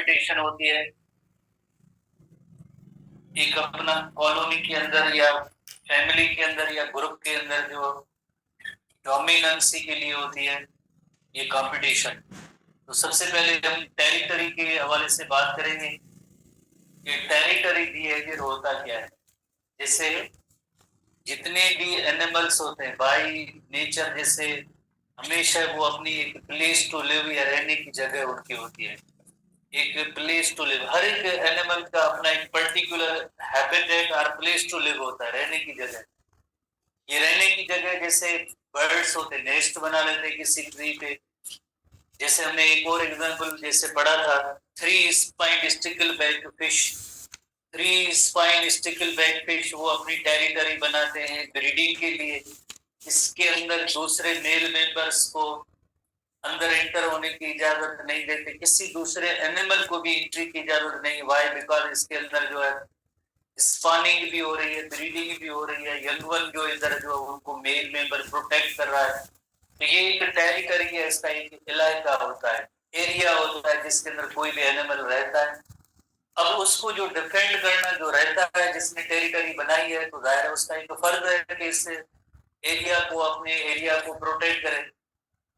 Competition होती है एक अपना कॉलोनी के अंदर या फैमिली के अंदर या ग्रुप के अंदर जो डोमिनेंसी के लिए होती है ये कंपटीशन। तो सबसे पहले हम टेरिटरी के हवाले से बात करेंगे कि टेरिटरी बिहेवियर होता क्या है। जैसे जितने भी एनिमल्स होते हैं बाय नेचर, जैसे हमेशा वो अपनी एक प्लेस टू लिव या रहने की जगह उनकी होती है, एक प्लेस टू लिव। हर एक एनिमल का अपना एक पर्टिकुलर हैबिटेट और प्लेस टू लिव होता है, रहने की जगह। ये रहने की जगह जैसे बर्ड्स होते नेस्ट बना लेते हैं किसी ट्री पे। जैसे हमने एक और एग्जांपल जैसे पढ़ा था, three spined stickleback fish. Three spine stickleback fish वो अपनी टेरिटरी बनाते हैं ब्रीडिंग के लिए। इसके अंदर दूसरे मेल मेंबर्स को अंदर एंटर होने की इजाजत नहीं देते, किसी दूसरे एनिमल को भी एंट्री की इजाजत नहीं। वाई? बिकॉज इसके अंदर जो है स्पॉनिंग भी हो रही है, ब्रीडिंग भी हो रही है, यंग वन जो इधर जो उनको मेल मेंबर प्रोटेक्ट कर रहा है। तो ये एक टेरिटरी है, इसका एक इलाका होता है, एरिया होता है जिसके अंदर कोई भी एनिमल रहता है। अब उसको जो डिफेंड करना जो रहता है, जिसने टेरिटरी बनाई है, तो जाहिर है उसका एक फर्ज है कि इस एरिया को, अपने एरिया को प्रोटेक्ट करे।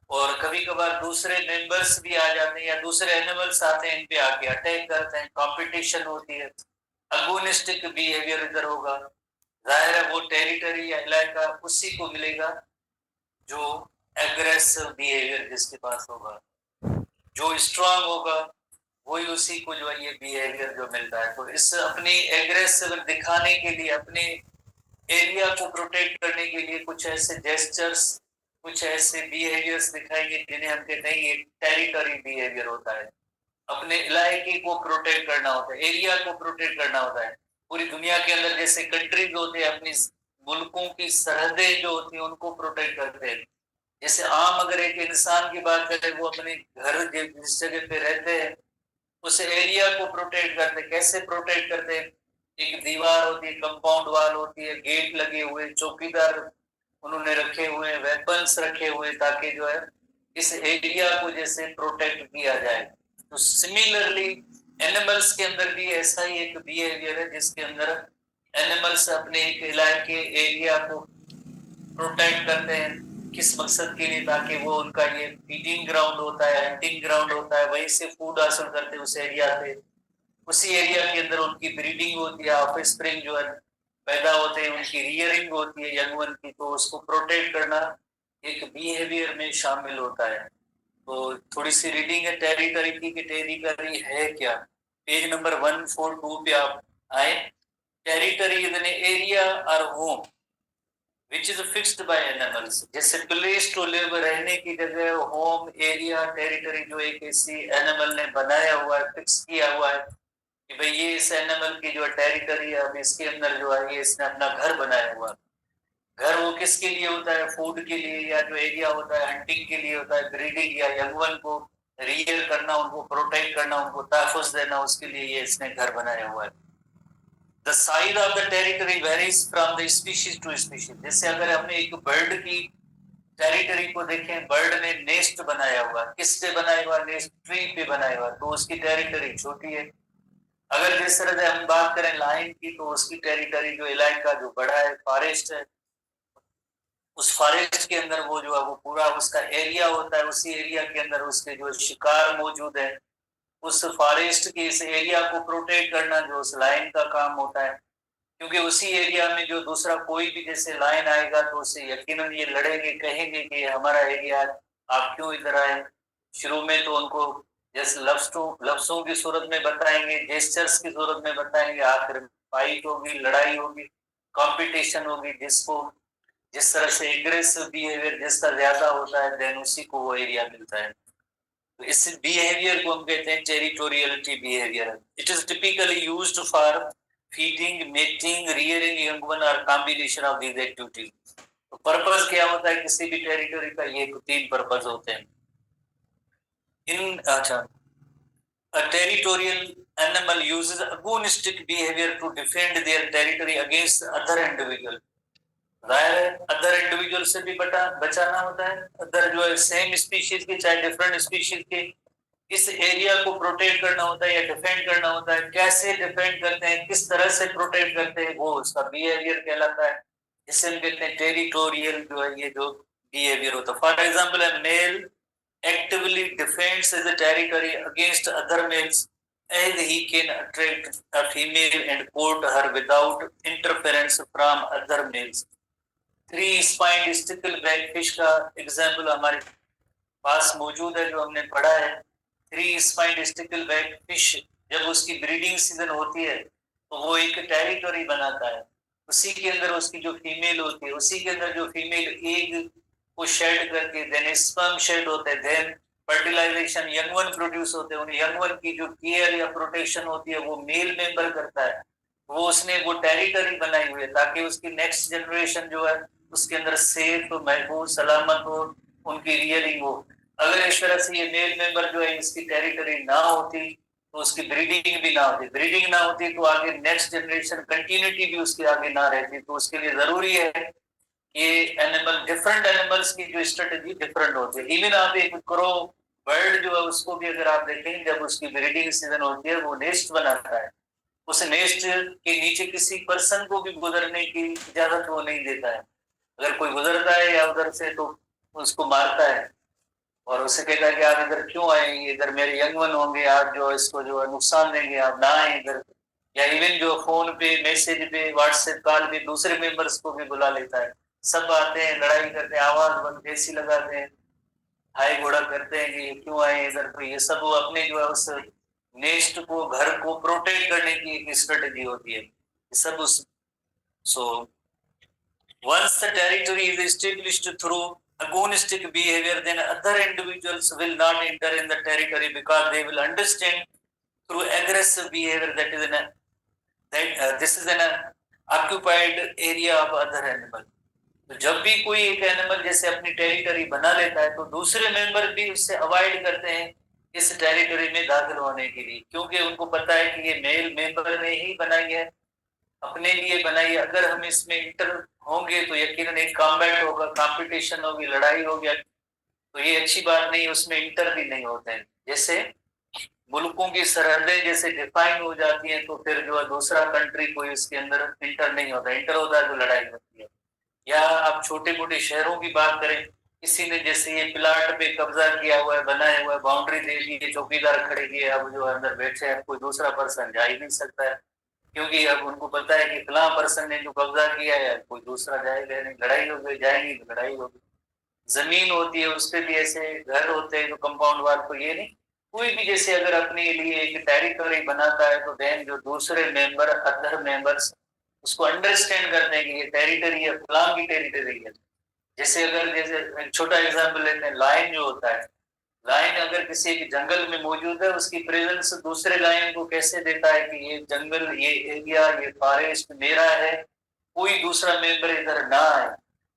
और कभी कभार दूसरे मेंबर्स भी आ जाते हैं या दूसरे एनिमल्स आते हैं, इन पे आके अटैक करते हैं, कंपटीशन होती है, अगोनिस्टिक बिहेवियर इधर होगा। जाहिर है वो टेरिटरी या इलाका उसी को मिलेगा जो एग्रेसिव बिहेवियर जिसके पास होगा, जो स्ट्रांग होगा वही उसी को जो है ये बिहेवियर जो मिलता है। तो इस अपनी एग्रेसिव दिखाने के लिए, अपने एरिया को प्रोटेक्ट करने के लिए कुछ ऐसे जेस्चर्स, कुछ ऐसे बिहेवियर्स दिखाएंगे जिन्हें हम कहते हैं ये टेरिटरी बिहेवियर होता है। अपने इलाके को प्रोटेक्ट करना होता है, एरिया को प्रोटेक्ट करना होता है। पूरी दुनिया के अंदर जैसे कंट्रीज होते हैं, अपनी मुल्कों की सरहदें जो होती हैं उनको प्रोटेक्ट करते हैं। जैसे आम अगर एक इंसान की बात करें, वो अपने घर जिस जगह पे रहते हैं उस एरिया को प्रोटेक्ट करते। कैसे प्रोटेक्ट करते हैं? एक दीवार होती है, कंपाउंड वाल होती है, गेट लगे हुए, चौकीदार उन्होंने रखे हुए, वेपन्स रखे हुए, ताकि जो है इस एरिया को जैसे प्रोटेक्ट किया जाए। तो सिमिलरली एनिमल्स के अंदर भी ऐसा ही एक बिहेवियर है जिसके अंदर एनिमल्स अपने एक इलाके एरिया को प्रोटेक्ट करते हैं। किस मकसद के लिए? ताकि वो उनका ये फीडिंग ग्राउंड होता है, हंटिंग ग्राउंड होता है, वहीं से फूड हासिल करते हैं उस एरिया से। उसी एरिया के अंदर उनकी ब्रीडिंग होती है, ऑफ स्प्रिंग जो है पैदा होते हैं, उनकी रियरिंग होती है यंग वन की। तो उसको प्रोटेक्ट करना एक बिहेवियर में शामिल होता है। तो थोड़ी सी रीडिंग है टेरिटरी की कि टेरिटरी है क्या। पेज नंबर 142 पे आप आए। टेरिटरी इज एन एरिया और home which is fixed by animals. जैसे प्लेस टू लिव, रहने की जगह, होम, एरिया, टेरिटरी जो एक ऐसी एनिमल ने बनाया हुआ है, फिक्स किया हुआ है कि भाई ये इस एनिमल की जो टेरिटरी है, अब इसके अंदर जो है ये इसने अपना घर बनाया हुआ। घर वो किसके लिए होता है? फूड के लिए, या जो एरिया होता है हंटिंग के लिए होता है, ब्रीडिंग या यंग वन को रियर करना, उनको प्रोटेक्ट करना, उनको तहफ़्फ़ुज़ देना, उसके लिए ये इसने घर बनाया हुआ है। The size of the territory varies from the species to species. जैसे अगर हमने एक बर्ड की टेरिटरी को देखें, बर्ड ने नेस्ट बनाया हुआ, किस पे बनाया हुआ? नेस्ट ट्री पे बनाया हुआ, तो उसकी टेरिटरी छोटी है। अगर जिस तरह से हम बात करें लायन की, तो उसकी टेरिटरी जो इलाका जो बड़ा है, फॉरेस्ट है, उस फॉरेस्ट के अंदर वो जो है वो पूरा उसका एरिया होता है, उसी एरिया के अंदर उसके जो शिकार मौजूद है, उस फॉरेस्ट के इस एरिया को प्रोटेक्ट करना जो उस लायन का काम होता है। क्योंकि उसी एरिया में जो दूसरा कोई भी जैसे लायन आएगा तो उससे यकीनन ये लड़ेंगे, कहेंगे कि हमारा एरिया, आप क्यों इधर आए। शुरू में तो उनको जैसे लफ्जों की सूरत में बताएंगे, जेस्चर्स की सूरत में बताएंगे, आखिर फाइट होगी, लड़ाई होगी, कंपटीशन होगी, जिसको जिस तरह से एग्रेसिव बिहेवियर जिसका ज्यादा होता है देन उसी को वो एरिया मिलता है। तो इस बिहेवियर को हम कहते हैं territoriality behaviour. It is typically used for feeding, mating, rearing young one और कॉम्बिनेशन ऑफ दीज एक्टिविटीज। तो पर्पस क्या होता है किसी भी टेरिटरी का? ये तीन पर्पस होते हैं। इन अच्छा, a territorial animal uses agonistic behavior to defend their territory against other individual। जाहिर है अदर इंडिविजुअल से भी बचाना होता है, अदर जो है सेम स्पीशीज के चाहे डिफरेंट स्पीशीज के, इस एरिया को प्रोटेक्ट करना होता है या डिफेंड करना होता है, कैसे डिफेंड करते हैं, किस तरह से प्रोटेक्ट करते हैं, वो उसका बिहेवियर कहलाता है। इसे हम कहते हैं टेरिटोरियल जो है ये जो बिहेवियर होता है। For example a male actively defends his territory against other males as he can attract a female and court her without interference from other males. Three spined stickleback fish का example हमारे पास मौजूद है जो हमने पढ़ा है। थ्री स्पाइंड स्टिकलबैक फिश जब उसकी ब्रीडिंग सीजन होती है तो वो एक टेरिटरी बनाता है, उसी के अंदर उसकी जो फीमेल होती है, उसी के अंदर जो फीमेल एग को शेड करके देन स्पर्म शेड होते हैं, then fertilization young one produce होते हैं, उन यंग वन की जो केयर या प्रोटेक्शन होती है वो मेल मेंबर करता है। वो उसने वो टेरिटरी बनाई हुई है ताकि उसकी नेक्स्ट जनरेशन जो है उसके अंदर सेफ महफूज सलामत हो, उनकी रियलिंग हो। अगर इस तरह से ये मेल मेंबर जो है इसकी टेरिटरी ना होती तो उसकी ब्रीडिंग भी ना होती, ब्रीडिंग ना होती तो आगे नेक्स्ट जनरेशन कंटिन्यूटी भी उसके आगे ना रहती। तो उसके लिए जरूरी है ये एनिमल, डिफरेंट एनिमल्स की जो स्ट्रेटेजी डिफरेंट होती है। इवन आप एक क्रो बर्ड जो है उसको भी अगर आप देखेंगे जब उसकी ब्रीडिंग सीजन होती है वो नेस्ट बनाता है, उस नेस्ट के नीचे किसी पर्सन को भी गुजरने की इजाजत वो नहीं देता है। अगर कोई गुजरता है या उधर से तो उसको मारता है और उसे कहता है कि आप इधर क्यों आएंगे, इधर मेरे यंग वन होंगे, आप जो इसको जो है नुकसान देंगे, आप ना आए इधर। या इवन जो फोन पे मैसेज पे व्हाट्सएप कॉल पे दूसरे मेंबर्स को भी बुला लेता है, सब आते हैं लड़ाई करते हैं, आवाज बंद एसी लगाते हैं, हाई घोड़ा करते हैं कि क्यों आए इधर। तो ये सब वो अपने जो है उस नेस्ट को घर को प्रोटेक्ट करने की एक स्ट्रेटेजी होती है, सब उस। सो once the territory is established through agonistic behavior, then other individuals will not enter in the territory because they will understand through aggressive behavior that is this is an occupied area of other animal. तो जब भी कोई एक animal जैसे अपनी territory बना लेता है तो दूसरे मेंबर भी उससे अवॉइड करते हैं इस टेरिटरी में दाखिल होने के लिए, क्योंकि उनको पता है कि ये मेल मेंबर ने ही बनाई है, अपने लिए बनाई है। अगर हम इसमें इंटर होंगे तो यकीनन एक कॉम्बैट होगा, कंपटीशन होगी, लड़ाई होगी, तो ये अच्छी बात नहीं, उसमें इंटर भी नहीं होते हैं। जैसे मुल्कों की सरहदें जैसे डिफाइन हो जाती हैं तो फिर जो है दूसरा कंट्री कोई उसके अंदर इंटर नहीं होता, इंटर होता है तो लड़ाई होती है। या आप छोटे मोटे शहरों की बात करें, किसी ने जैसे ये प्लाट पे कब्जा किया हुआ है, बनाया हुआ है, बाउंड्री दे दी है, चौकीदार खड़े किए, अब जो अंदर बैठे हैं कोई दूसरा पर्सन जा ही नहीं सकता है, क्योंकि अब उनको पता है कि फलां पर्सन ने जो कब्जा किया है कोई दूसरा जाएगा नहीं, लड़ाई हो गई, जाएंगी तो लड़ाई होगी। जमीन होती है उस पर भी ऐसे घर होते हैं जो कंपाउंड वाल को, ये नहीं कोई भी जैसे अगर अपने लिए एक टेरिटरी बनाता है तो देन जो दूसरे मेंबर अदर मेंबर्स उसको अंडरस्टैंड करते हैं कि ये टेरिटरी है, फलां की टेरिटरी है। जैसे अगर जैसे एक छोटा एग्जांपल लेते हैं, लायन जो होता है, लायन अगर किसी एक जंगल में मौजूद है उसकी प्रेजेंस दूसरे लायन को कैसे देता है कि ये जंगल, ये एरिया, ये फॉरेस्ट मेरा है, कोई दूसरा मेंबर इधर ना आए।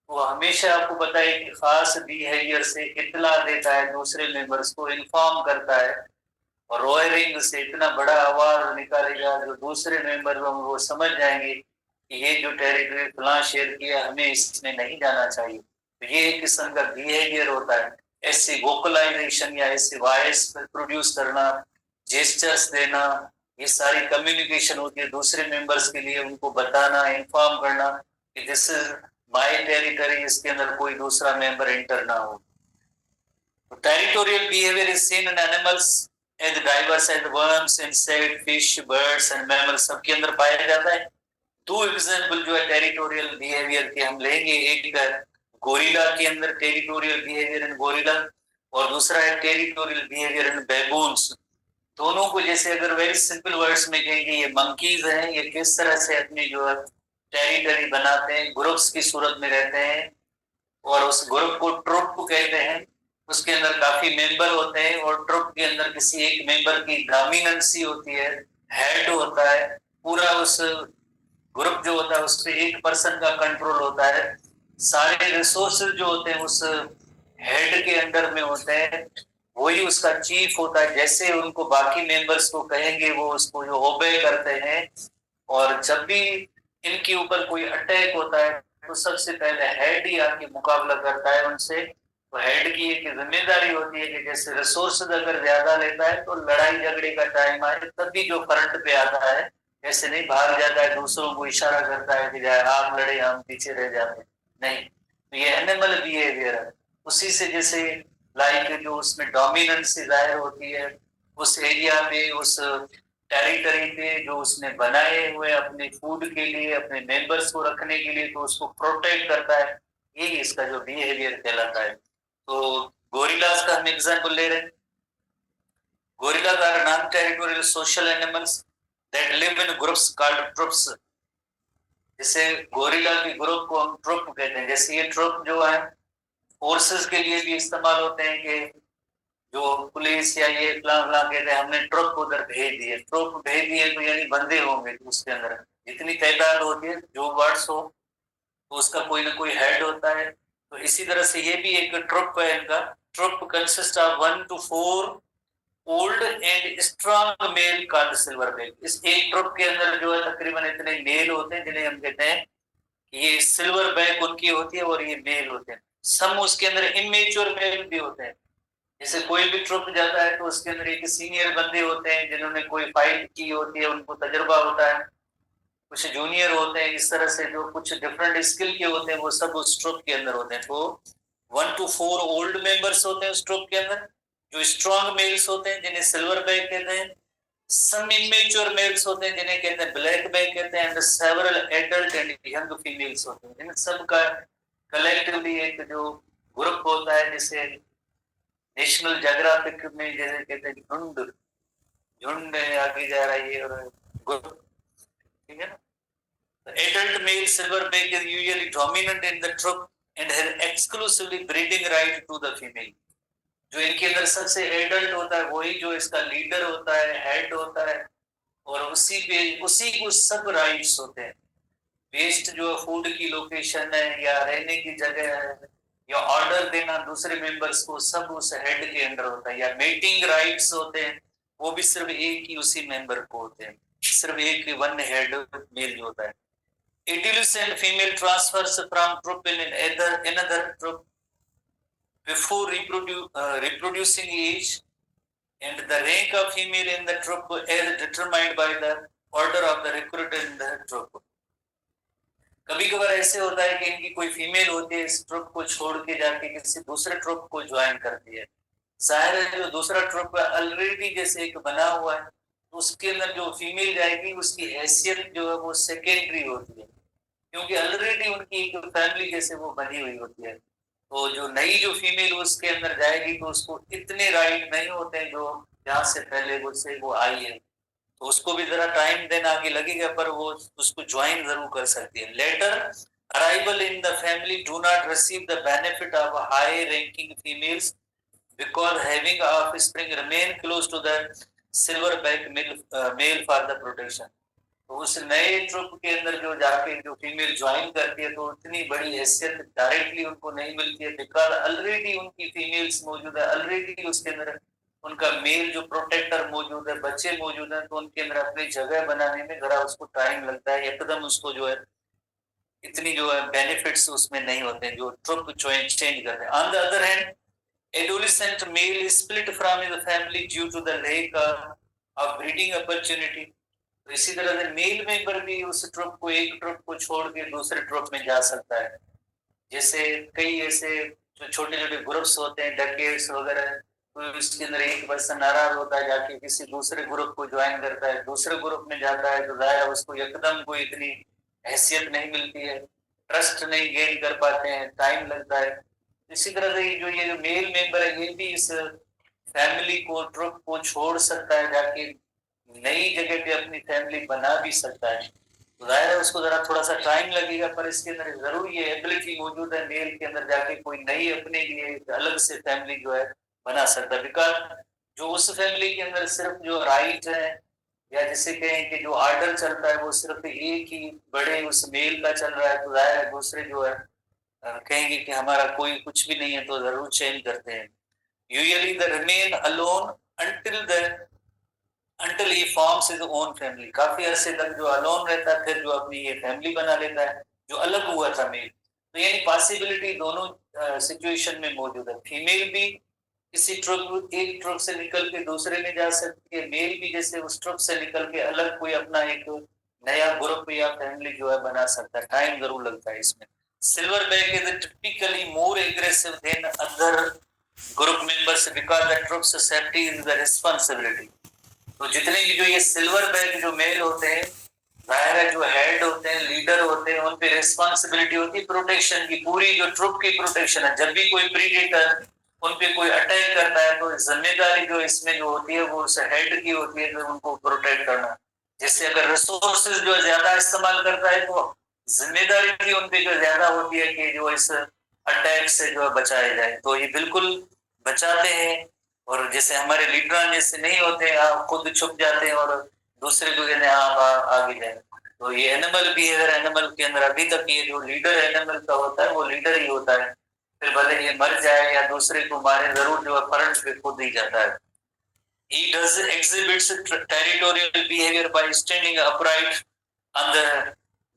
वो हमेशा आपको पता है कि खास बिहेवियर से इत्तला देता है, दूसरे मेंबर्स को इन्फॉर्म करता है, और रोयरिंग से इतना बड़ा आवाज निकालेगा जो दूसरे मेंबर वो समझ जाएंगे कि ये जो टेरिटरी फलां शेयर किया, हमें इसमें नहीं जाना चाहिए। तो ये एक किस्म का बिहेवियर होता है। ऐसे वोकलाइजेशन या ऐसे वॉइस प्रोड्यूस करना, जेस्चर्स देना, ये सारी कम्युनिकेशन होती है दूसरे मेंबर्स के लिए, उनको बताना, इन्फॉर्म करना कि दिस इज माय टेरिटरी, इसके अंदर कोई दूसरा मेंबर एंटर ना हो। Territorial behavior is seen in animals as diverse as worms, insect, fish, birds and mammals, सबके अंदर पाया जाता है। दो एग्जाम्पल जो है टेरिटोरियल बिहेवियर के हम लेंगे, एक है गोरिल्ला के अंदर टेरिटोरियल बिहेवियर इन गोरिल्ला, और दूसरा है टेरिटोरियल बिहेवियर इन बेबून्स। दोनों को जैसे अगर वेरी सिंपल वर्ड्स में कहेंगे, ये मंकीज हैं, ये किस तरह से अपनी जो है टेरिटरी बनाते हैं, ग्रुप्स की सूरत में रहते हैं, और उस ग्रुप को ट्रुप कहते हैं। उसके अंदर काफी मेंबर होते हैं और ट्रुप के अंदर किसी एक मेंबर की डोमिनेंसी होती है, हेड होता है, पूरा उस ग्रुप जो होता है उस पर एक पर्सन का कंट्रोल होता है, सारे रिसोर्सेज जो होते हैं उस हेड के अंडर में होते हैं, वही उसका चीफ होता है। जैसे उनको बाकी मेंबर्स को कहेंगे वो उसको जो ओबे करते हैं, और जब भी इनके ऊपर कोई अटैक होता है तो सबसे पहले हेड ही आके मुकाबला करता है उनसे, तो हेड की एक जिम्मेदारी होती है कि जैसे रिसोर्सेज अगर ज्यादा लेता है तो लड़ाई झगड़े का टाइम आए तभी जो फ्रंट पे आता है, ऐसे नहीं भाग जाता है दूसरों को इशारा करता है कि जाए आप लड़े हम पीछे रह जाते हैं, नहीं। तो ये एनिमल बिहेवियर है। उसी से जैसे लाइक जो उसमें डोमिनेंस जाहिर होती है उस एरिया पे, उस टेरिटरी पे जो उसने बनाए हुए अपने फूड के लिए, अपने मेंबर्स को रखने के लिए, तो उसको प्रोटेक्ट करता है। यही इसका जो बिहेवियर कहलाता है। तो गोरिल्लास का हम एग्जांपल ले रहे हैं। Gorillas are non territorial social animals that live in groups called troops. जैसे गोरिल्ला के ग्रुप को हम ट्रुप कहते हैं। जैसे ये ट्रुप जो है फोर्सेस के लिए भी इस्तेमाल होते हैं कि जो पुलिस या ये फलां फलां कहते हैं हमने ट्रुप उधर भेज दिए, ट्रुप भेज दिए तो यानी बंदे होंगे तो उसके अंदर जितनी तादाद होती है जो वर्ड्स हो तो उसका कोई ना कोई हेड होता है। तो इसी तरह से ये भी एक ट्रुप है इनका। Troop consist of 1 to 4 old and strong male called silverback. इस एक ट्रुप के अंदर जो है तकरीबन इतने मेल होते हैं जिन्हें हम कहते हैं ये सिल्वर बैक उनकी होती है और ये मेल होते हैं। सम उसके अंदर इमेच्योर मेल भी होते हैं। जैसे कोई भी ट्रुप जाता है तो उसके अंदर एक सीनियर बंदे होते हैं जिन्होंने कोई फाइट की होती है, उनको तजुर्बा होता है, कुछ जूनियर होते हैं, इस तरह से जो कुछ डिफरेंट स्किल के होते हैं वो सब उस ट्रुप के अंदर होते हैं। तो 1 to 4 ओल्ड मेंबर्स होते हैं उस ट्रुप के अंदर, जो स्ट्रॉन्ग मेल्स होते हैं जिन्हें सिल्वर बैक कहते हैं। सम इमेच्योर मेल्स होते हैं जिन्हें कहते हैं ब्लैक बैक कहते हैं, and several adult and young females होते हैं। इन सब का कलेक्टिवली एक जो ग्रुप होता है जिसे नेशनल ज्योग्राफिक में जैसे कहते हैं झुंड, झुंड आगे जा रहा है ये और ग्रुप, ठीक है ना। Adult male silverback is usually dominant in the troop and has exclusively breeding right to the female. जो इनके अंदर सबसे एडल्ट होता है वही जो इसका लीडर होता है, हेड होता है, और उसी को सब राइट्स होते हैं। वेस्ट जो फूड की लोकेशन है या रहने की जगह है या ऑर्डर देना दूसरे मेंबर्स को, सब उस हेड के अंडर होता है। या मीटिंग राइट्स होते हैं वो भी सिर्फ एक ही उसी मेंबर को होते हैं, सिर्फ एक वन हेड मेल जो होता है। Adolescent female transfers from troop in another troop before reproducing age, and the rank of female in the troop is determined by the order of the recruit in the troop. कभी कभार ऐसे होता है कि इनकी कोई फीमेल होती है, इस ट्रुप को छोड़ के जाके किसी दूसरे ट्रुप को ज्वाइन करती है। जाहिर है जो दूसरा ट्रुप ऑलरेडी जैसे एक बना हुआ है तो उसके अंदर जो फीमेल जाएगी उसकी हैसियत जो है वो सेकेंडरी होती है, क्योंकि ऑलरेडी उनकी एक फैमिली जैसे वो बनी हुई होती है। तो जो नई जो फीमेल उसके अंदर जाएगी तो उसको इतने राइट नहीं होते हैं जो जहाँ से पहले वो आई है। तो उसको भी जरा टाइम देना आगे लगेगा पर वो उसको ज्वाइन जरूर कर सकती है। Later arrival in the family do not receive the benefit of high ranking females because having offspring remain close to the silver back male for the protection. तो उस नए ट्रुप के अंदर जो जाके जो फीमेल ज्वाइन करती है तो उतनी बड़ी हैसियत डायरेक्टली उनको नहीं मिलती है, बिकॉज ऑलरेडी उनकी फीमेल्स मौजूद है, ऑलरेडी उसके अंदर उनका मेल जो प्रोटेक्टर मौजूद है, बच्चे मौजूद हैं, तो उनके अंदर अपनी जगह बनाने में जरा उसको टाइम लगता है, एकदम उसको जो है इतनी जो है बेनिफिट्स उसमें नहीं होते हैं जो ट्रुप चेंज करते हैं। On the other hand adolescent male is split from his family due to the lack of breeding opportunity। तो इसी तरह से मेल मेंबर भी उस ट्रुप को, एक ट्रुप को छोड़ के दूसरे ट्रुप में जा सकता है। जैसे कई ऐसे जो छोटे छोटे ग्रुप्स होते हैं डकेट्स वगैरह, तो इसके अंदर एक पर्सन नाराज होता है जाके किसी दूसरे ग्रुप को ज्वाइन करता है, दूसरे ग्रुप में जाता है तो जाहिर उसको एकदम कोई इतनी हैसियत नहीं मिलती है, ट्रस्ट नहीं गेन कर पाते हैं, टाइम लगता है। इसी तरह से ये जो मेल मेंबर है ये भी इस फैमिली को, ट्रुप को छोड़ सकता है, जाके नई जगह पे अपनी फैमिली बना भी सकता है। तो जाहिर है उसको जरा थोड़ा सा टाइम लगेगा पर इसके अंदर जरूर ये एबिलिटी मौजूद है मेल के अंदर जाके कोई नई अपने लिए अलग से फैमिली जो है बना सकता है। बिकॉज जो उस फैमिली के अंदर सिर्फ जो राइट है या जिसे कहें कि जो ऑर्डर चलता है वो सिर्फ एक ही बड़े उस मेल का चल रहा है, तो जाहिर है दूसरे जो है कहेंगे कि हमारा कोई कुछ भी नहीं है, तो जरूर चेंज करते हैं। Usually the remain alone until he forms his own family। काफी अरसे तक जो अलोन रहता है फिर जो अपनी ये फैमिली बना लेता है जो अलग हुआ था मेल। तो यानी पॉसिबिलिटी दोनों सिचुएशन में मौजूद है। फीमेल भी किसी ट्रुप एक ट्रुप से निकल के दूसरे में जा सकती है, मेल भी जैसे उस ट्रुप से निकल के अलग कोई अपना एक नया ग्रुप या फैमिली जो है बना सकता है। टाइम जरूर लगता है इसमें। Silver back is typically more aggressive than other group members because the troop's safety is the responsibility. तो जितने भी जो ये सिल्वर बैक जो मेल होते हैं, जाहिर है जो हेड होते हैं, लीडर होते हैं, उन पे रिस्पांसिबिलिटी होती है प्रोटेक्शन की, पूरी जो ट्रुप की प्रोटेक्शन है। जब भी कोई प्रीडेटर उन पे कोई अटैक करता है तो जिम्मेदारी जो इसमें जो होती है वो उस हेड की होती है जो उनको प्रोटेक्ट करना। जैसे अगर रिसोर्सेज जो ज्यादा इस्तेमाल करता है तो जिम्मेदारी भी उन पे जो ज्यादा होती है कि जो इस अटैक से जो बचाया जाए। तो ये बिल्कुल बचाते हैं। और जैसे हमारे लीडर जैसे नहीं होते, आप खुद छुप जाते हैं और दूसरे को कहते हैं आप आगे जाए। तो ये एनिमल बिहेवियर, एनिमल के अंदर अभी तक ये जो लीडर एनिमल का होता है वो लीडर ही होता है। फिर भले ये मर जाए या दूसरे को मारे, जरूर जो है फ्रंट पे खुद ही जाता है। He does exhibits territorial behavior by standing upright on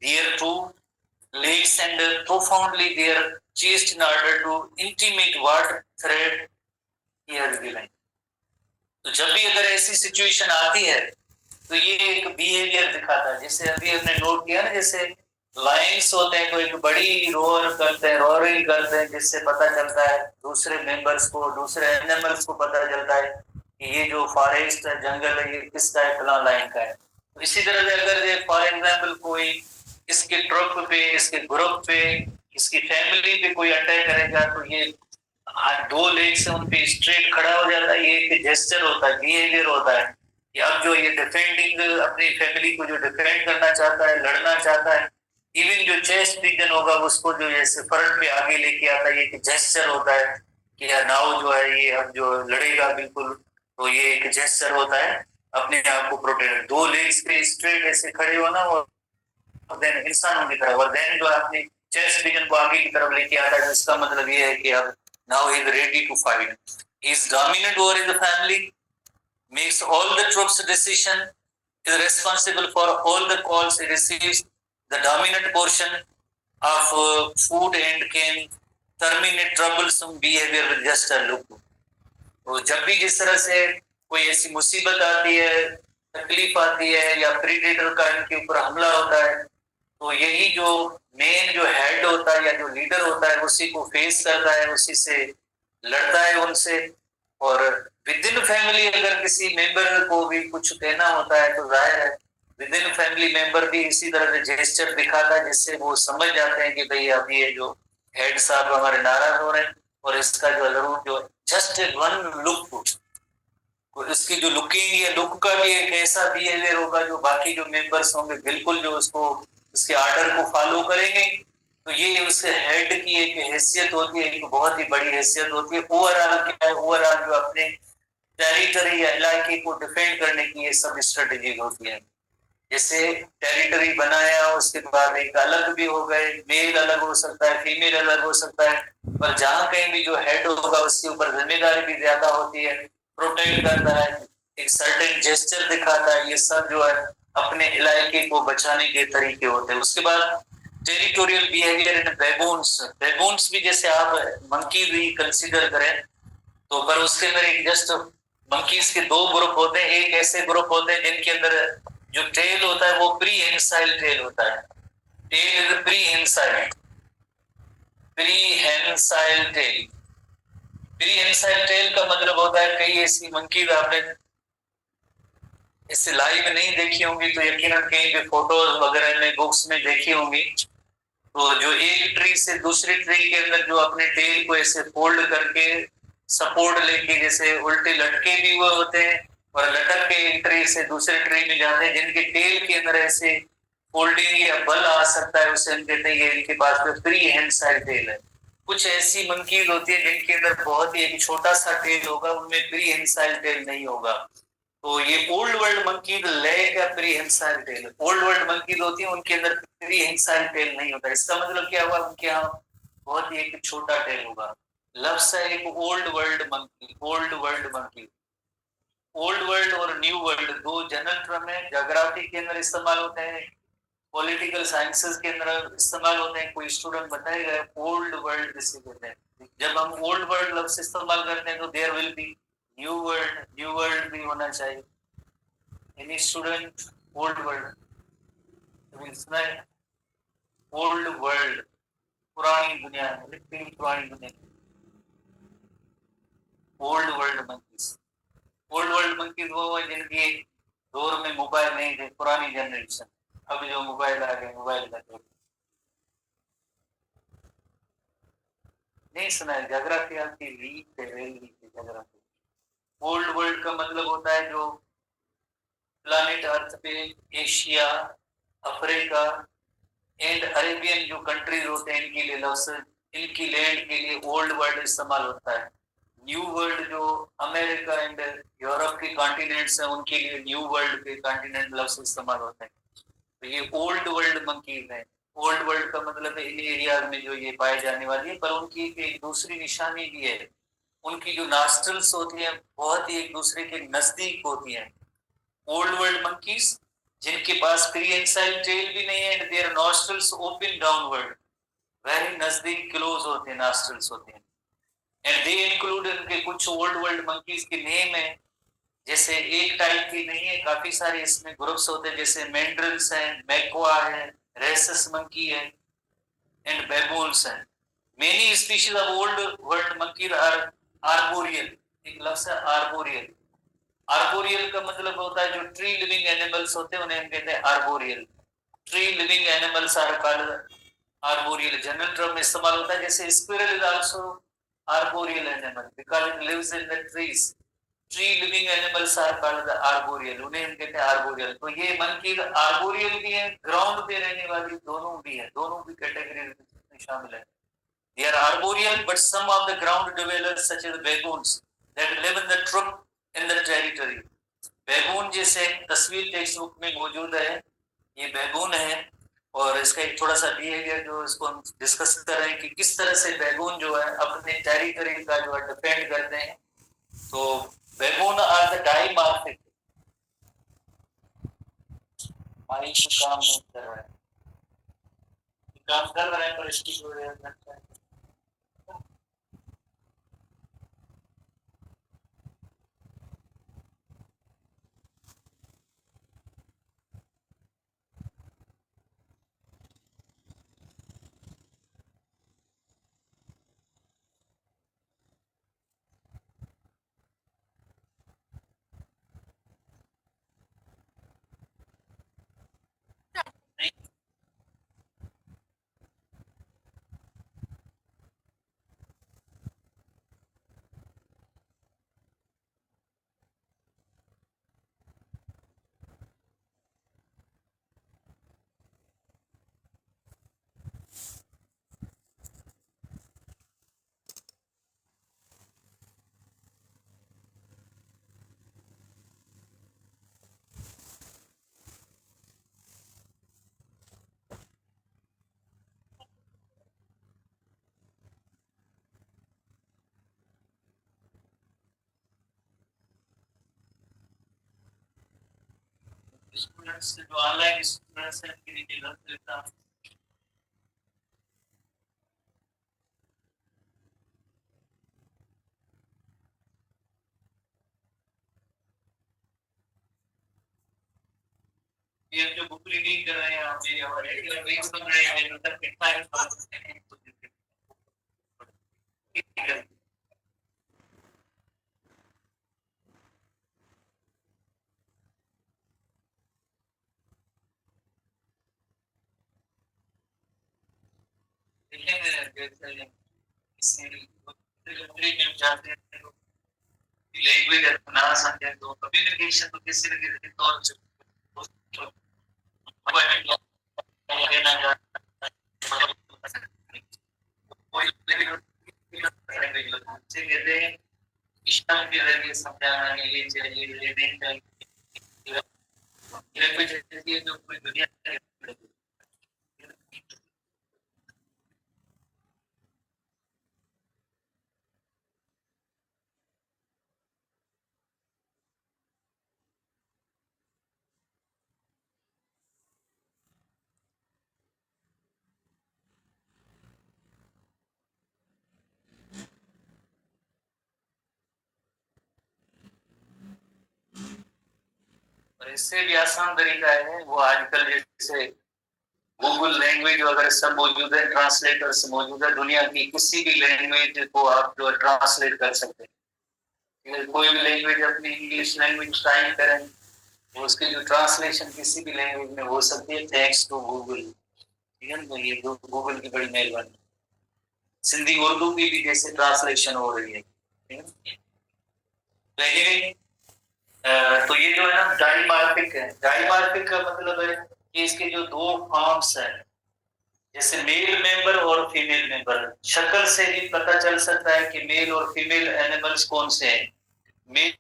their two legs and profoundly their chest in order to intimate what threat he has given. तो जब भी अगर ऐसी सिचुएशन आती है तो ये एक बिहेवियर दिखाता है। जैसे अभी हमने नोट किया ना, जैसे लाइन्स होते हैं तो एक बड़ी रोर करते हैं, रोरिंग करते हैं, जिससे पता चलता है दूसरे मेंबर्स को, दूसरे एनिमल्स को पता चलता है कि ये जो फॉरेस्ट है, जंगल है, ये किसका है, फला लाइन का है। तो इसी तरह से अगर ये फॉर एग्जाम्पल कोई इसके ट्रुप पे, इसके ग्रुप पे, इसकी फैमिली पे कोई अटैक करेगा तो ये दो लेग से उन पे स्ट्रेट खड़ा हो जाता है। ये एक जेस्चर होता है, बिहेवियर होता है कि अब जो ये डिफेंडिंग अपनी फैमिली को जो डिफेंड करना चाहता है, लड़ना चाहता है, इवन जो चेस्ट रीजन होगा उसको जो जैसे फ्रंट पे आगे लेके आता है, ये एक जेस्चर होता है कि यार नाउ जो है ये अब जो लड़ेगा बिल्कुल। तो ये एक जेस्चर होता है अपने आप को प्रोटेक्ट। दो लेग्स पे स्ट्रेट ऐसे खड़े होना और देन इंसानों की तरफ, और देन जो अपनी चेस्ट रीजन को आगे की तरफ लेके आता है। इसका मतलब ये है कि अब now he is ready to fight, he is dominant over his family, makes all the troops decision, is responsible for all the calls he receives, the dominant portion of food and can terminate troublesome behavior with just a look. तो जब भी जिस तरह से कोई ऐसी मुसीबत आती है, तकलीफ आती है या प्रीडेटर का इनके ऊपर हमला होता है, तो यही जो मेन जो हेड होता है या जो लीडर होता है उसी को फेस करता है, उसी से लड़ता है उनसे। और विद इन फैमिली अगर किसी मेंबर को भी कुछ कहना होता है तो जाहिर है विद इन फैमिली मेंबर भी इसी तरह से जेस्चर दिखाता है, जिससे वो समझ जाते हैं कि भाई अब ये जो हेड साहब हमारे नाराज हो रहे हैं और इसका जो जरूर जो जस्ट वन लुक, इसकी जो लुकिंग या लुक का भी एक ऐसा बिहेवियर होगा जो बाकी जो मेंबर्स होंगे बिल्कुल जो उसको उसके आर्डर को फॉलो करेंगे। तो ये उसके हेड की एक हैसियत होती है, एक बहुत ही बड़ी हैसियत होती है। ओवरऑल क्या है, ओवरऑल जो अपने टेरिटरी या इलाके को डिफेंड करने की ये सब स्ट्रेटेजी होती है। जैसे टेरिटरी बनाया उसके बाद एक अलग भी हो गए, मेल अलग हो सकता है, फीमेल अलग हो सकता है, पर जहां कहीं भी जो हेड होगा उसके ऊपर जिम्मेदारी भी ज्यादा होती है, प्रोटेक्ट करता है, एक सर्टेन जेस्चर दिखाता है। ये सब जो है अपने इलाके को बचाने के तरीके होते हैं। उसके बाद टेरिटोरियल बिहेवियर इन बेबून्स, बेबून्स भी जैसे आप मंकी भी कंसीडर करें तो पर उसके अंदर एक जस्ट मंकीज के दो ग्रुप होते हैं। एक ऐसे ग्रुप होते हैं जिनके अंदर जो टेल होता है वो प्री हेंसाइल टेल होता है। Tail is prehensile, prehensile tail. Prehensile tail का मतलब होता है कई ऐसी मंकीज आपने इससे लाइव नहीं देखी होंगी तो यकीनन कहीं पे फोटोज वगैरह में बुक्स में देखी होंगी। तो जो एक ट्री से दूसरी ट्री के अंदर जो अपने टेल को ऐसे फोल्ड करके सपोर्ट लेके जैसे उल्टे लटके भी हुए होते हैं और लटक के एक ट्री से दूसरे ट्री में जाते हैं, जिनके टेल के अंदर ऐसे फोल्डिंग या बल आ सकता है, उसे हम कहते हैं ये इनके पास में फ्री हैंड साइड टेल है। कुछ ऐसी मंकीज होती है जिनके अंदर बहुत ही एक छोटा सा टेल होगा, उनमें प्री हेंसाइल टेल नहीं होगा। तो ये ओल्ड वर्ल्ड मंकी लेग या prehensile tail, old world monkeys होती है उनके अंदर प्री हेंसाइल टेल नहीं होता। इसका मतलब क्या हुआ, उनके यहाँ बहुत ही एक छोटा टेल होगा। लफ्ज है एक old world monkey, old world monkey. Old world और न्यू वर्ल्ड दो जनरल टर्म है, ज्योग्राफी के अंदर इस्तेमाल होते हैं, पॉलिटिकल साइंसेस के अंदर इस्तेमाल होते हैं। कोई स्टूडेंट बताएगा ओल्ड वर्ल्ड किसे कहते हैं, जब हम ओल्ड वर्ल्ड लफ्ज इस्तेमाल करते हैं तो there will be new world भी होना चाहिए। एनी स्टूडेंट ओल्ड वर्ल्ड सुना है? ओल्ड वर्ल्ड पुरानी दुनिया, लिटरली पुरानी दुनिया। Old world monkeys, old world monkeys वो है जिनके दौर में मोबाइल नहीं थे, पुरानी जनरेशन। अब जो मोबाइल आ गए, मोबाइल का दौर। नहीं सुना है? जोग्राफी आपकी वीक है, वेरी वीक है जोग्राफी। ओल्ड वर्ल्ड का मतलब होता है जो प्लानिट अर्थ पे एशिया, अफ्रीका एंड अरेबियन जो कंट्रीज होते हैं इनके लिए लफ्ज, इनकी लैंड के लिए ओल्ड वर्ल्ड इस्तेमाल होता है। न्यू वर्ल्ड जो अमेरिका एंड यूरोप के कॉन्टिनेंट्स हैं उनके लिए न्यू वर्ल्ड के कॉन्टिनेंट लफ्ज इस्तेमाल होते हैं। तो ये ओल्ड वर्ल्ड मंकीज है। ओल्ड वर्ल्ड का मतलब है इन एरियाज में जो ये पाए जाने वाली है, पर उनकी एक दूसरी निशानी भी है। उनकी जो नॉस्ट्रल्स होती है बहुत ही एक दूसरे के नजदीक होती है। ओल्ड वर्ल्ड मंकीज जिनके पास प्रीहेंसाइल टेल भी नहीं है and their nostrils open downward, very नजदीक क्लोज होते हैं नॉस्ट्रल्स होते हैं। एंड दे इंक्लूड, इनके कुछ ओल्ड वर्ल्ड मंकीज के नेम है, जैसे एक टाइप की नहीं है, काफी सारे इसमें ग्रुप्स होते हैं, जैसे मेंड्रिल्स हैं, मैक्वा है, रेसस मंकी है एंड बेबून्स हैं। Many species of old world monkey are arboreal. एक लफ्ज है आर्बोरियल। आर्बोरियल का मतलब होता है जो ट्री लिविंग एनिमल्स होते हैं उन्हें हम कहते हैं arboreal. Tree living animals are called arboreal. General term में इस्तेमाल होता है, जैसे squirrel is also arboreal animal because it lives in the trees. Tree living animals are called arboreal, उन्हें हम कहते हैं आर्बोरियल। तो ये मंकी आर्बोरियल भी है, ग्राउंड पे रहने वाली दोनों भी है, दोनों भी कैटेगरी में शामिल है। They are arboreal, but some of the ground dwellers, such as baboons, that live in the troop in the territory. बैगून जैसे तस्वीर टेक्स्ट बुक में मौजूद है, ये बैगून है। और इसका एक थोड़ा सा बिहेवियर जो इसको हम डिस्कस कर रहे हैं कि किस तरह से बैगून जो है अपने टेरिटरी का जो है डिपेंड करते हैं। तो बैगून आर द डाइमॉर्फिक। माइक काम नहीं कर रहा है, काम कर रहा है पर इसकी जो है नहीं। स्टूडेंट्स जो ऑनलाइन स्टूडेंट्स हैं उनके लिए गलत लेता हूँ। ये जो बुक रीडिंग कर रहे हैं आप, ये हमारे रीडिंग सुन रहे हैं, मतलब कितना है देखेंगे किसी कंट्री में जाते हैं तो लैंग्वेज अपना समझे तो कम्युनिकेशन तो किसी न किसी तौर से लेना कोई से कहते हैं इश्क़ के जरिए समझाना, ये चाहिए ये नहीं चाहिए, लैंग्वेज ऐसी है जो पूरी दुनिया इससे भी आसान तरीका है, वो आजकल जैसे गूगल लैंग्वेज वगैरह सब मौजूद है, ट्रांसलेटर्स मौजूद है, दुनिया की किसी भी लैंग्वेज को आप जो ट्रांसलेट कर सकते हैं। कोई भी लैंग्वेज अपनी इंग्लिश लैंग्वेज टाइप करें, उसकी जो ट्रांसलेशन किसी भी लैंग्वेज में हो सकती है, थैंक्स टू गूगल। ठीक है ना, ये गूगल की बड़ी मेहरबानी। सिंधी उर्दू की भी जैसे ट्रांसलेशन हो रही है, ठीक है। तो anyway, तो ये जो है ना डाइमार्फिक है। डाइमार्फिक का मतलब है कि इसके जो दो फॉर्म्स हैं, जैसे मेल मेंबर और फीमेल मेंबर, शक्ल से भी पता चल सकता है कि मेल और फीमेल एनिमल्स कौन से हैं। मेल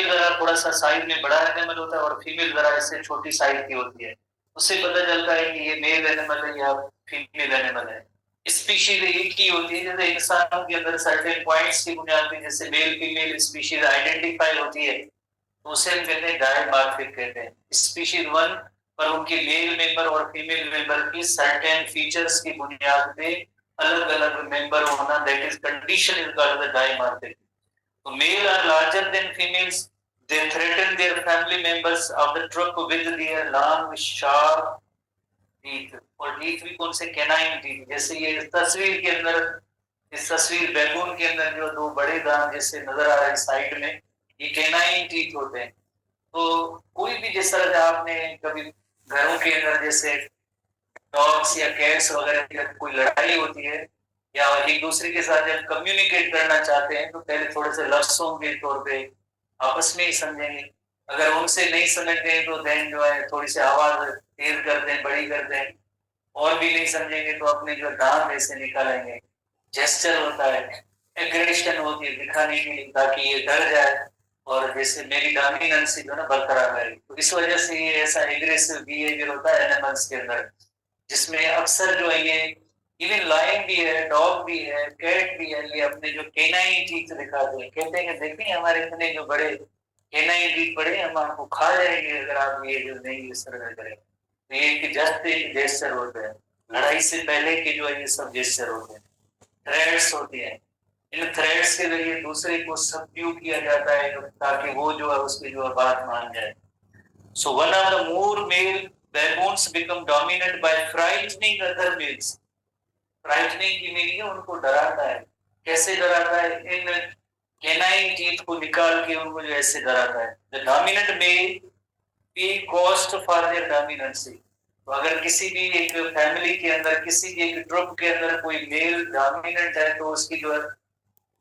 जरा थोड़ा सा साइज में बड़ा एनिमल होता है और फीमेल जरा इससे छोटी साइज की होती है, उससे पता चलता है कि ये मेल एनिमल है या फीमेल एनिमल है। स्पीशीज एक ही होती है, जैसे इंसानों के अंदर सर्टेन पॉइंट्स की बुनियाद पे जैसे मेल फीमेल स्पीशीज आइडेंटिफाई होती है, तो उसे हम कहते हैं डायमार्फिक कहते हैं। स्पीशीज वन पर उनके मेल मेंबर और फीमेल मेंबर की सर्टेन फीचर्स की बुनियाद पे अलग अलग मेंबर होना, that is condition is called the dimorphic. तो male are larger than females, they threaten their family members of the troop with their long sharp teeth। और teeth भी कौन से, कैनाइन टीथ। जैसे ये तस्वीर के अंदर, इस तस्वीर बैगून के अंदर जो दो बड़े दांत जैसे नजर आ रहे हैं साइड में, ये कैनाइन टीथ होते हैं। तो कोई भी जिस तरह से आपने कभी घरों के अंदर जैसे डॉग्स या कैट्स वगैरह की कोई लड़ाई होती है या एक दूसरे के साथ जब कम्युनिकेट करना चाहते हैं, तो पहले थोड़े से लफ्जों के तौर पे आपस में ही समझेंगे। अगर उनसे नहीं समझते हैं तो देन जो है थोड़ी सी आवाज तेज करते हैं, बड़ी करते हैं। और भी नहीं समझेंगे तो अपने जो दांत ऐसे निकालेंगे। जेस्चर होता है, एग्रेशन होती है दिखाने के लिए ताकि ये डर जाए और जैसे मेरी डोमिनेंसी जो ना बरकरार रहे। तो इस वजह से ये ऐसा एग्रेसिव बिहेवियर होता है एनिमल्स के अंदर, जिसमें अक्सर जो है ये इवन लायन भी है, डॉग भी है, कैट भी है, ये अपने जो केनाइन टीथ दिखाते हैं, कहते हैं कि देखिए हमारे इतने जो बड़े केनाइन टीथ बड़े, हम आपको खा जाएंगे अगर आप ये जो नहीं इस तरह करें। तो ये एक जस्ट एक जेस्चर होते हैं, लड़ाई से पहले के जो है ये सब जेस्चर होते हैं। थ्रेड्स होती हैं, इन थ्रेड्स के जरिए दूसरे को सबड्यू किया जाता है ताकि वो जो है उसकी जो है बात मान जाए। So one of the more male baboons become dominant by frightening other males। Frightening की मीनिंग है उनको डराता है। कैसे डराता है? इन कैनाइन टीथ को निकाल के उनको जो ऐसे डराता है। द डोमिनेंट मेल पे कॉस्ट फॉर देयर डोमिनेंसी। तो अगर किसी भी एक फैमिली के अंदर, किसी भी एक ग्रुप के अंदर कोई मेल डोमिनेंट है, तो उसकी जो है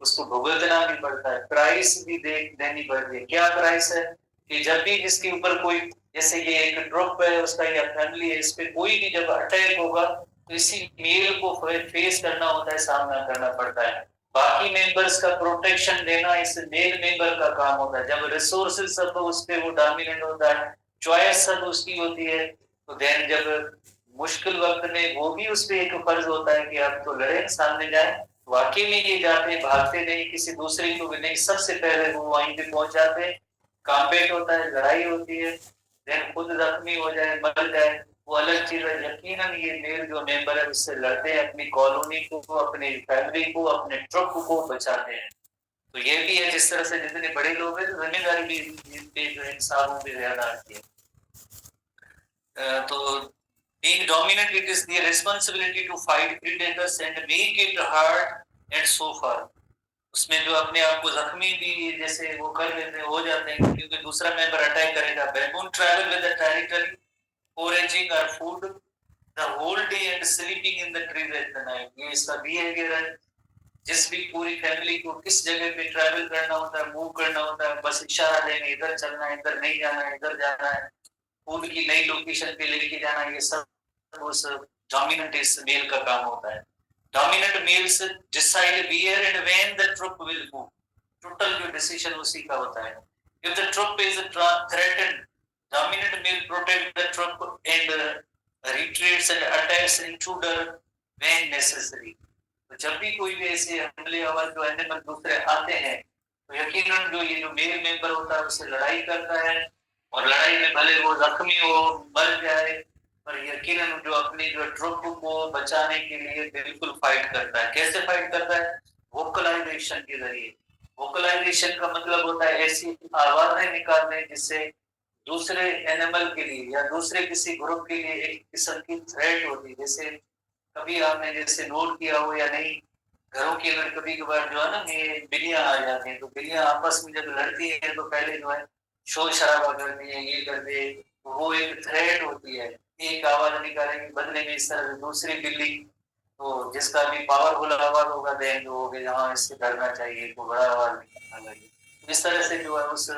उसको भुगतना भी पड़ता है, प्राइस भी देनी पड़ती है। क्या प्राइस है? कि जब भी जिसके ऊपर कोई, जैसे ये एक ग्रुप है उसका या फैमिली है, इस पे कोई भी जब अटैक होगा तो इसी मेल को फेस करना होता है, सामना करना पड़ता है। बाकी मेंबर्स का प्रोटेक्शन देना इस मेल मेंबर का काम होता है। जब रिसोर्सेज सब उस पे वो डोमिनेंट होता है, चॉइस सब उसकी होती है, तो देन जब मुश्किल वक्त में वो भी उस पे एक फर्ज होता है कि आप तो लड़े, सामने जाए। वाकई में ये जाते, भागते नहीं, किसी दूसरे को भी नहीं, सबसे पहले वो वहीं पे पहुंच जाते हैं। कॉम्बैट होता है, लड़ाई होती है, देन खुद जख्मी हो जाए, मर जाए, वो अलग चीज है। यकीनन ये मेल जो मेंबर है उससे लड़ते हैं, अपनी कॉलोनी को, अपनी फैमिली को, अपने ट्रक को बचाते हैं। तो ये भी है, जिस तरह से जितने बड़े लोग हैं तो जिम्मेदारी भी इन पे जो इंसानों पे ज्यादा आती है। तो being dominant, it is their responsibility to fight predators and make it hard and so far। उसमें जो अपने आप को जख्मी भी जैसे वो कर लेते हैं, हो जाते हैं, क्योंकि दूसरा मेंबर अटैक करेगा। Baboon travel with the territory foraging or food the whole day and sleeping in the trees at the night। ये इसका बिहेवियर है। जिस भी पूरी फैमिली को किस जगह पे ट्रैवल करना होता है, मूव करना होता है, बस इशारा देंगे, इधर चलना है, इधर नहीं जाना है, इधर जाना है, फूड की नई लोकेशन पे लेके जाना, ये सब उस डोमिनेंट इस मेल का काम होता है। Dominant males decide where and when the troop will move. Total जो डिसीजन उसी का होता है। If the troop is threatened, dominant male protect the troop and retreats and attacks intruder when necessary। तो जब भी कोई भी ऐसे हमले आवाज जो एनिमल दूसरे आते हैं, तो यकीनन जो ये जो मेल मेंबर होता है उससे लड़ाई करता है, और लड़ाई में भले वो जख्मी हो, मर जाए, पर यकीनन जो अपनी जो ट्रुप को बचाने के लिए बिल्कुल फाइट करता है। कैसे फाइट करता है? वोकलाइजेशन के जरिए। वोकलाइजेशन का मतलब होता है ऐसी आवाजें निकालने जिससे दूसरे एनिमल के लिए या दूसरे किसी ग्रुप के लिए एक किस्म की थ्रेट होती है। जैसे कभी आपने जैसे नोट किया हो या नहीं, घरों के अंदर कभी कभार जो है ना ये बिल्लियां आ जाती हैं, तो बिल्लियां आपस में जब लड़ती हैं तो पहले जो है शोर शराबा करती है, ये करते हैं, तो वो एक थ्रेट होती है। एक आवाज निकालेंगे, बदले में इस तरह से दूसरी बिल्ली, तो जिसका भी पावरफुल आवाज होगा देन वो होगा हाँ इससे डरना चाहिए, तो बड़ा आवाज निकालना चाहिए। इस तरह से जो है उस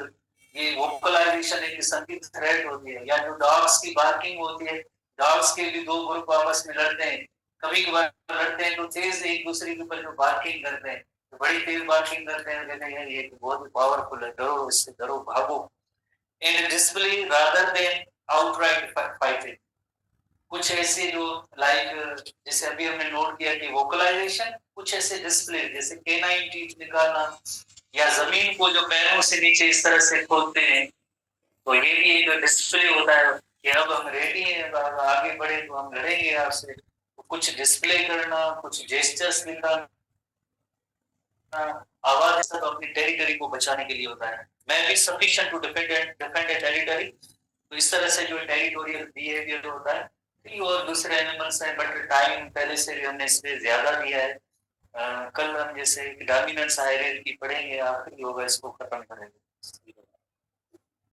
ये वोकलाइजेशन एक किस्म की थ्रेट होती है। या जो डॉग्स की बार्किंग होती है, डॉग्स के भी दो ग्रुप आपस में लड़ते हैं, कभी कभार लड़ते हैं तो तेज एक दूसरे के ऊपर जो बार्किंग करते हैं, तो बड़ी तेज बार्किंग करते हैं, कहते हैं ये तो बहुत ही पावरफुल है, डरो इससे, डरो भागो। And display rather than outright fighting. कुछ ऐसे जो लाइक जैसे अभी हमने नोट किया कि वोकलाइजेशन, कुछ ऐसे डिस्प्ले जैसे केनाइन टीथ निकालना, या जमीन को जो पैरों से नीचे इस तरह से खोदते हैं, तो ये भी एक डिस्प्ले होता है कि अब हम रेडी हैं, आगे बढ़े तो हम लड़ेंगे आपसे। तो कुछ डिस्प्ले करना, कुछ जेस्चर्स दिखाना, आवाज सब अपनी टेरिटरी को बचाने के लिए होता है। मैं भी sufficient to defend a territory. तो इस तरह से जो टेरिटोरियल बिहेवियर होता है, ये और दूसरे एनिमल्स हैं, बट टाइम पहले से भी हमने इस पे ज्यादा दिया है। कल हम जैसे डोमिनेंस हायरार्की पढ़ेंगे, आखिरी होगा, इसको खत्म करेंगे।